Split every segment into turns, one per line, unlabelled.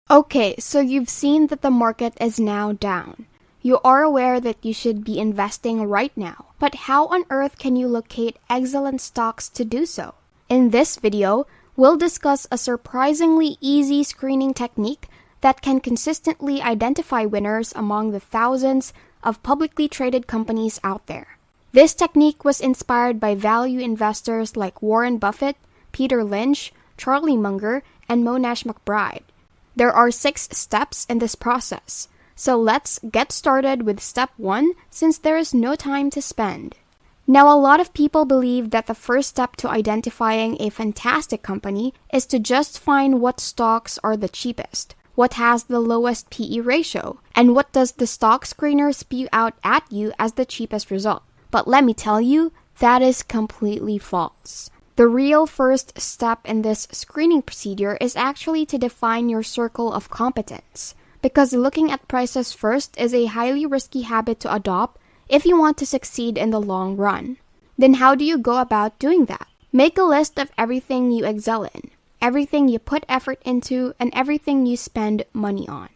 Okay, so you've seen that the market is now down. You are aware that you should be investing right now, but how on earth can you locate excellent stocks to do so? In this video, we'll discuss a surprisingly easy screening technique that can consistently identify winners among the thousands of publicly traded companies out there. This technique was inspired by value investors like Warren Buffett, Peter Lynch, Charlie Munger, and Monash McBride. There are 6 steps in this process, so let's get started with step 1 since there is no time to spend. Now, a lot of people believe that the first step to identifying a fantastic company is to just find what stocks are the cheapest, what has the lowest PE ratio, and what does the stock screener spew out at you as the cheapest result. But let me tell you, that is completely false. The real first step in this screening procedure is actually to define your circle of competence, because looking at prices first is a highly risky habit to adopt if you want to succeed in the long run. Then how do you go about doing that? Make a list of everything you excel in, everything you put effort into, and everything you spend money on.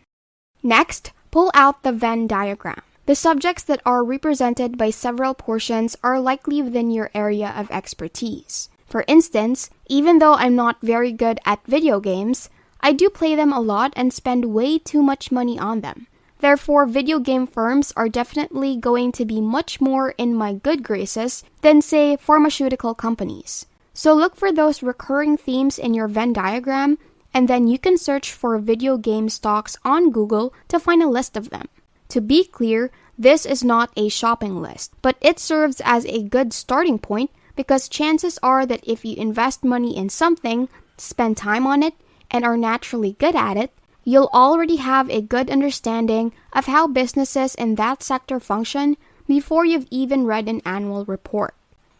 Next, pull out the Venn diagram. The subjects that are represented by several portions are likely within your area of expertise. For instance, even though I'm not very good at video games, I do play them a lot and spend way too much money on them. Therefore, video game firms are definitely going to be much more in my good graces than, say, pharmaceutical companies. So look for those recurring themes in your Venn diagram, and then you can search for video game stocks on Google to find a list of them. To be clear, this is not a shopping list, but it serves as a good starting point because chances are that if you invest money in something, spend time on it, and are naturally good at it, you'll already have a good understanding of how businesses in that sector function before you've even read an annual report.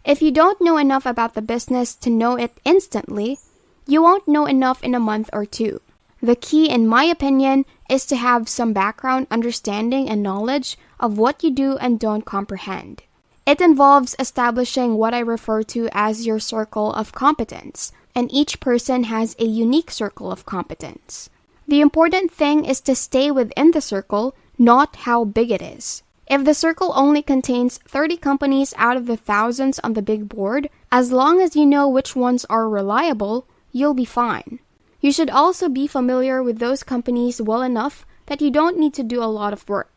If you don't know enough about the business to know it instantly, you won't know enough in a month or two. The key, in my opinion, is to have some background understanding and knowledge of what you do and don't comprehend. It involves establishing what I refer to as your circle of competence, and each person has a unique circle of competence. The important thing is to stay within the circle, not how big it is. If the circle only contains 30 companies out of the thousands on the big board, as long as you know which ones are reliable, you'll be fine. You should also be familiar with those companies well enough that you don't need to do a lot of work.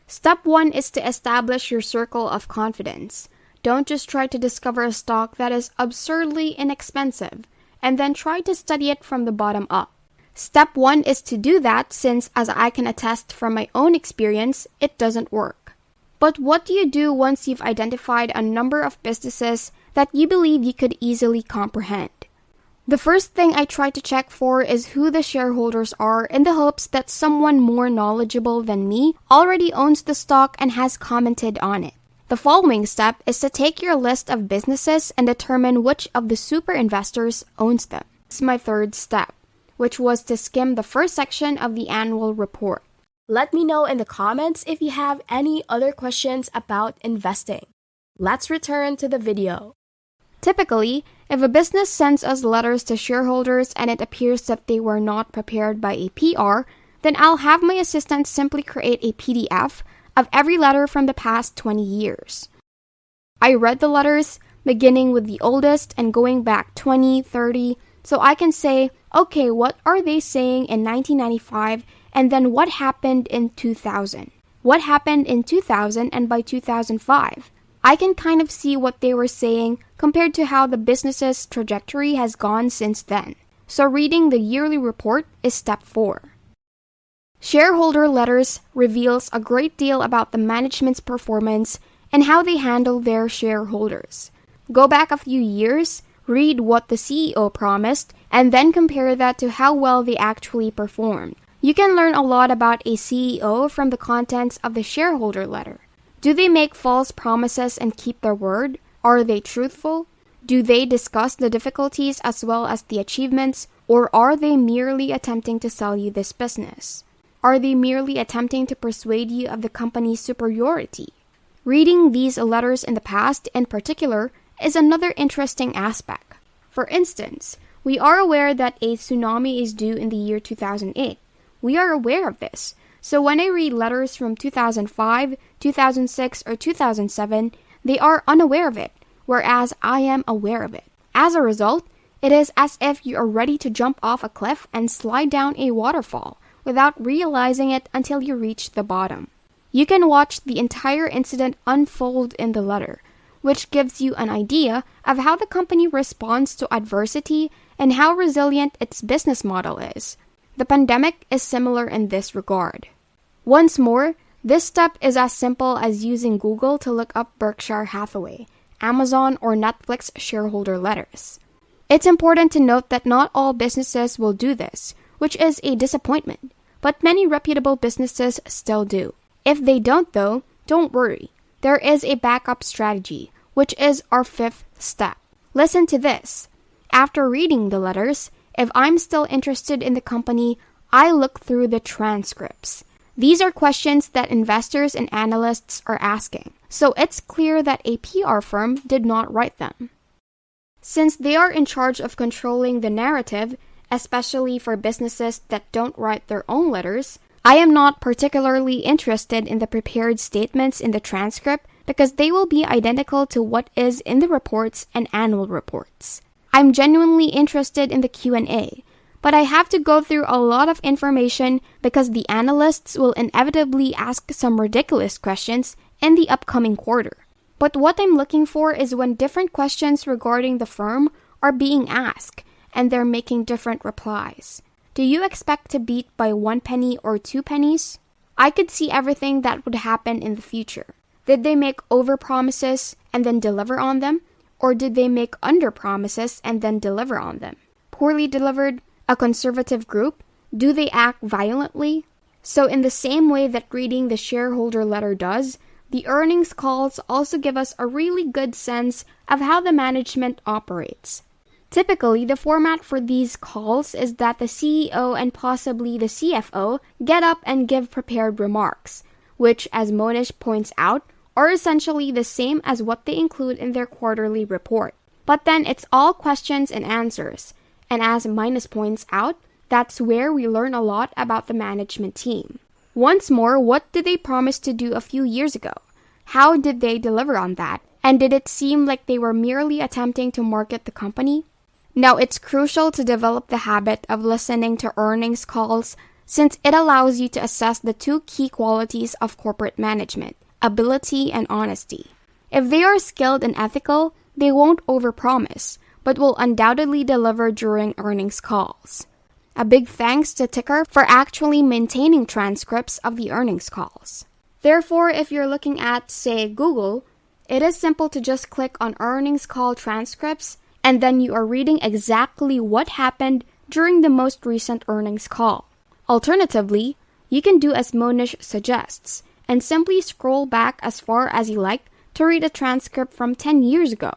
Step 1 is to establish your circle of confidence. Don't just try to discover a stock that is absurdly inexpensive, and then try to study it from the bottom up. Step 1 is to do that since, as I can attest from my own experience, it doesn't work. But what do you do once you've identified a number of businesses that you believe you could easily comprehend? The first thing I try to check for is who the shareholders are in the hopes that someone more knowledgeable than me already owns the stock and has commented on it. The following step is to take your list of businesses and determine which of the super investors owns them. This is my third step, which was to skim the first section of the annual report. Let me know in the comments if you have any other questions about investing. Let's return to the video. Typically, if a business sends us letters to shareholders and it appears that they were not prepared by a PR, then I'll have my assistant simply create a PDF of every letter from the past 20 years. I read the letters, beginning with the oldest and going back 20, 30, so I can say, okay, what are they saying in 1995, and then what happened in 2000? What happened in 2000 and by 2005? I can kind of see what they were saying compared to how the business's trajectory has gone since then. So reading the yearly report is step 4. Shareholder letters reveals a great deal about the management's performance and how they handle their shareholders. Go back a few years, read what the CEO promised, and then compare that to how well they actually performed. You can learn a lot about a CEO from the contents of the shareholder letter. Do they make false promises and keep their word? Are they truthful? Do they discuss the difficulties as well as the achievements, or are they merely attempting to sell you this business? Are they merely attempting to persuade you of the company's superiority? Reading these letters in the past, in particular, is another interesting aspect. For instance, we are aware that a tsunami is due in the year 2008. We are aware of this. So when I read letters from 2005, 2006, or 2007, they are unaware of it, whereas I am aware of it. As a result, it is as if you are ready to jump off a cliff and slide down a waterfall without realizing it until you reach the bottom. You can watch the entire incident unfold in the letter, which gives you an idea of how the company responds to adversity and how resilient its business model is. The pandemic is similar in this regard. Once more, this step is as simple as using Google to look up Berkshire Hathaway, Amazon, or Netflix shareholder letters. It's important to note that not all businesses will do this, which is a disappointment, but many reputable businesses still do. If they don't though, don't worry. There is a backup strategy, which is our fifth step. Listen to this. After reading the letters, if I'm still interested in the company, I look through the transcripts. These are questions that investors and analysts are asking, so it's clear that a PR firm did not write them. Since they are in charge of controlling the narrative, especially for businesses that don't write their own letters, I am not particularly interested in the prepared statements in the transcript because they will be identical to what is in the reports and annual reports. I'm genuinely interested in the Q&A, but I have to go through a lot of information because the analysts will inevitably ask some ridiculous questions in the upcoming quarter. But what I'm looking for is when different questions regarding the firm are being asked and they're making different replies. Do you expect to beat by 1 penny or 2 pennies? I could see everything that would happen in the future. Did they make over-promises and then deliver on them? Or did they make under-promises and then deliver on them? Poorly delivered? A conservative group? Do they act violently? So in the same way that reading the shareholder letter does, the earnings calls also give us a really good sense of how the management operates. Typically, the format for these calls is that the CEO and possibly the CFO get up and give prepared remarks, which, as Monish points out, are essentially the same as what they include in their quarterly report. But then it's all questions and answers, and as Minus points out, that's where we learn a lot about the management team. Once more, what did they promise to do a few years ago? How did they deliver on that? And did it seem like they were merely attempting to market the company? Now, it's crucial to develop the habit of listening to earnings calls since it allows you to assess the two key qualities of corporate management, ability and honesty. If they are skilled and ethical, they won't overpromise, but will undoubtedly deliver during earnings calls. A big thanks to Ticker for actually maintaining transcripts of the earnings calls. Therefore, if you're looking at, say, Google, it is simple to just click on earnings call transcripts and then you are reading exactly what happened during the most recent earnings call. Alternatively, you can do as Monish suggests and simply scroll back as far as you like to read a transcript from 10 years ago.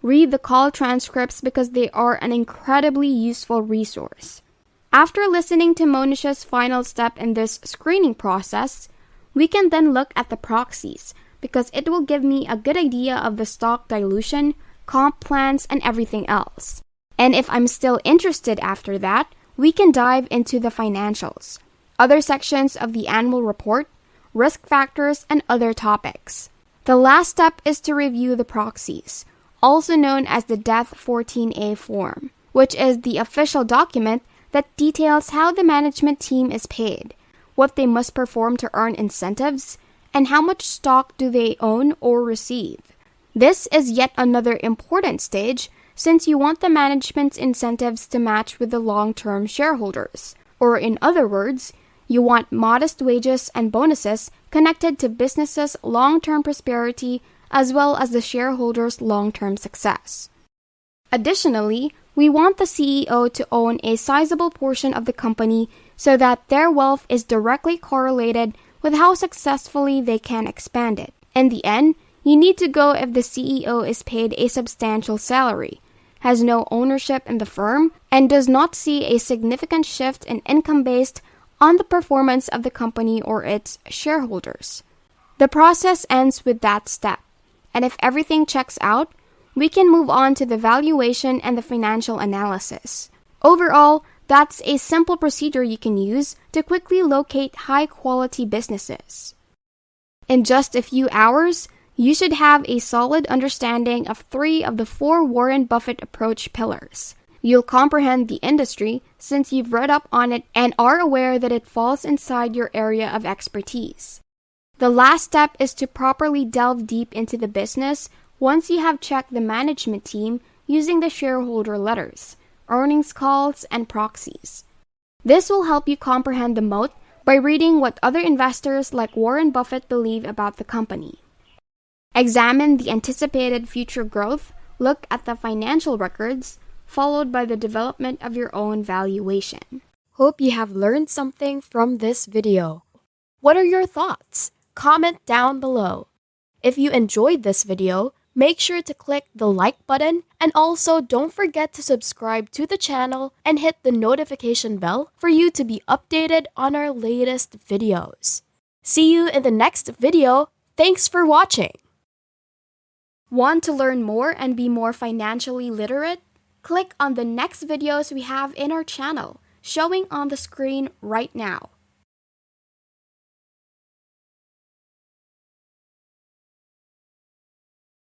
Read the call transcripts because they are an incredibly useful resource. After listening to Monish's final step in this screening process, we can then look at the proxies because it will give me a good idea of the stock dilution, comp plans, and everything else. And if I'm still interested after that, we can dive into the financials, other sections of the annual report, risk factors, and other topics. The last step is to review the proxies, also known as the Death 14A form, which is the official document that details how the management team is paid, what they must perform to earn incentives, and how much stock do they own or receive. This is yet another important stage since you want the management's incentives to match with the long-term shareholders, or in other words, you want modest wages and bonuses connected to business's long-term prosperity as well as the shareholders' long-term success. Additionally, we want the CEO to own a sizable portion of the company so that their wealth is directly correlated with how successfully they can expand it. In the end, you need to go if the CEO is paid a substantial salary, has no ownership in the firm, and does not see a significant shift in income based on the performance of the company or its shareholders. The process ends with that step, and if everything checks out, we can move on to the valuation and the financial analysis. Overall, That's a simple procedure you can use to quickly locate high-quality businesses. In just a few hours, you should have a solid understanding of 3 of the 4 Warren Buffett approach pillars. You'll comprehend the industry since you've read up on it and are aware that it falls inside your area of expertise. The last step is to properly delve deep into the business once you have checked the management team using the shareholder letters, earnings calls, and proxies. This will help you comprehend the moat by reading what other investors like Warren Buffett believe about the company. Examine the anticipated future growth, look at the financial records, followed by the development of your own valuation.
Hope you have learned something from this video. What are your thoughts? Comment down below. If you enjoyed this video, make sure to click the like button and also don't forget to subscribe to the channel and hit the notification bell for you to be updated on our latest videos. See you in the next video. Thanks for watching. Want to learn more and be more financially literate? Click on the next videos we have in our channel, showing on the screen right now.